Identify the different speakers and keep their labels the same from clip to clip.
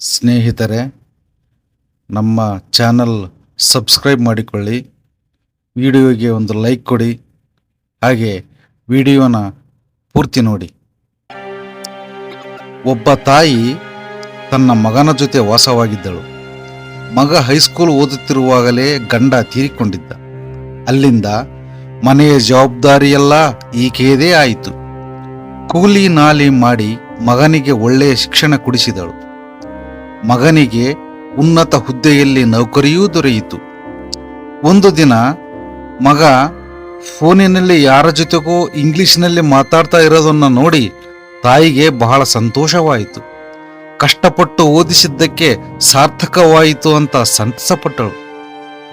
Speaker 1: ಸ್ನೇಹಿತರೆ, ನಮ್ಮ channel subscribe ಮಾಡಿಕೊಳ್ಳಿ, ವಿಡಿಯೋಗೆ ಒಂದು ಲೈಕ್ ಕೊಡಿ, ಹಾಗೆ ವಿಡಿಯೋನ ಪೂರ್ತಿ ನೋಡಿ. ಒಬ್ಬ ತಾಯಿ ತನ್ನ ಮಗನ ಜೊತೆ ವಾಸವಾಗಿದ್ದಳು. ಮಗ ಹೈಸ್ಕೂಲ್ ಓದುತ್ತಿರುವಾಗಲೇ ಗಂಡ ತೀರಿಕೊಂಡಿದ್ದ. ಅಲ್ಲಿಂದ ಮನೆಯ ಜವಾಬ್ದಾರಿಯೆಲ್ಲ ಈಕೆಯದೇ ಆಯಿತು. ಕೂಲಿ ನಾಲಿ ಮಾಡಿ ಮಗನಿಗೆ ಒಳ್ಳೆಯ ಶಿಕ್ಷಣ ಕೊಡಿಸಿದಳು. ಮಗನಿಗೆ ಉನ್ನತ ಹುದ್ದೆಯಲ್ಲಿ ನೌಕರಿಯೂ ದೊರೆಯಿತು. ಒಂದು ದಿನ ಮಗ ಫೋನಿನಲ್ಲಿ ಯಾರ ಜೊತೆಗೋ ಇಂಗ್ಲಿಷ್ನಲ್ಲಿ ಮಾತಾಡ್ತಾ ಇರೋದನ್ನು ನೋಡಿ ತಾಯಿಗೆ ಬಹಳ ಸಂತೋಷವಾಯಿತು. ಕಷ್ಟಪಟ್ಟು ಓದಿಸಿದ್ದಕ್ಕೆ ಸಾರ್ಥಕವಾಯಿತು ಅಂತ ಸಂತಸಪಟ್ಟಳು.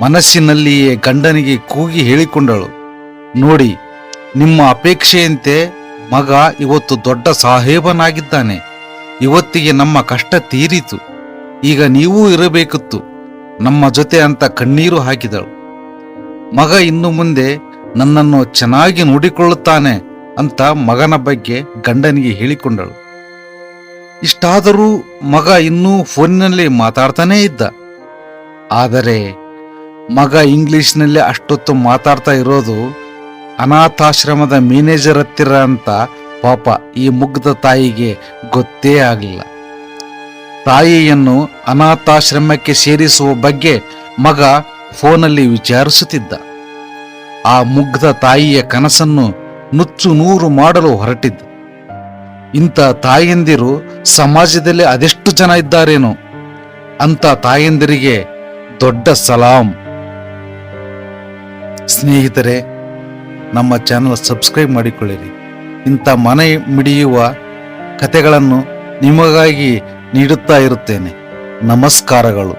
Speaker 1: ಮನಸ್ಸಿನಲ್ಲಿಯೇ ಗಂಡನಿಗೆ ಕೂಗಿ ಹೇಳಿಕೊಂಡಳು, ನೋಡಿ, ನಿಮ್ಮ ಅಪೇಕ್ಷೆಯಂತೆ ಮಗ ಇವತ್ತು ದೊಡ್ಡ ಸಾಹೇಬನಾಗಿದ್ದಾನೆ. ಇವತ್ತಿಗೆ ನಮ್ಮ ಕಷ್ಟ ತೀರಿತು. ಈಗ ನೀವೂ ಇರಬೇಕಿತ್ತು ನಮ್ಮ ಜೊತೆ ಅಂತ ಕಣ್ಣೀರು ಹಾಕಿದಳು. ಮಗ ಇನ್ನು ಮುಂದೆ ನನ್ನನ್ನು ಚೆನ್ನಾಗಿ ನೋಡಿಕೊಳ್ಳುತ್ತಾನೆ ಅಂತ ಮಗನ ಬಗ್ಗೆ ಗಂಡನಿಗೆ ಹೇಳಿಕೊಂಡಳು. ಇಷ್ಟಾದರೂ ಮಗ ಇನ್ನೂ ಫೋನಿನಲ್ಲಿ ಮಾತಾಡ್ತಾನೇ ಇದ್ದ. ಆದರೆ ಮಗ ಇಂಗ್ಲಿಷ್ನಲ್ಲಿ ಅಷ್ಟೊತ್ತು ಮಾತಾಡ್ತಾ ಇರೋದು ಅನಾಥಾಶ್ರಮದ ಮ್ಯಾನೇಜರ್ ಹತ್ತಿರ ಅಂತ ಪಾಪ ಈ ಮುಗ್ಧ ತಾಯಿಗೆ ಗೊತ್ತೇ ಆಗಲಿಲ್ಲ. ತಾಯಿಯನ್ನು ಅನಾಥಾಶ್ರಮಕ್ಕೆ ಸೇರಿಸುವ ಬಗ್ಗೆ ಮಗ ಫೋನಲ್ಲಿ ವಿಚಾರಿಸುತ್ತಿದ್ದ. ಆ ಮುಗ್ಧ ತಾಯಿಯ ಕನಸನ್ನು ನುಚ್ಚು ನೂರು ಮಾಡಲು ಹೊರಟಿದ್ದ. ಇಂಥ ತಾಯಂದಿರು ಸಮಾಜದಲ್ಲಿ ಅದೆಷ್ಟು ಜನ ಇದ್ದಾರೇನೋ. ಅಂತ ತಾಯಂದಿರಿಗೆ ದೊಡ್ಡ ಸಲಾಂ. ಸ್ನೇಹಿತರೆ, ನಮ್ಮ ಚಾನಲ್ ಸಬ್ಸ್ಕ್ರೈಬ್ ಮಾಡಿಕೊಳ್ಳಿರಿ. ಇಂಥ ಮನೆ ಮಿಡಿಯುವ ಕಥೆಗಳನ್ನು ನಿಮಗಾಗಿ ನೀಡುತ್ತಾ ಇರುತ್ತೇನೆ. ನಮಸ್ಕಾರಗಳು.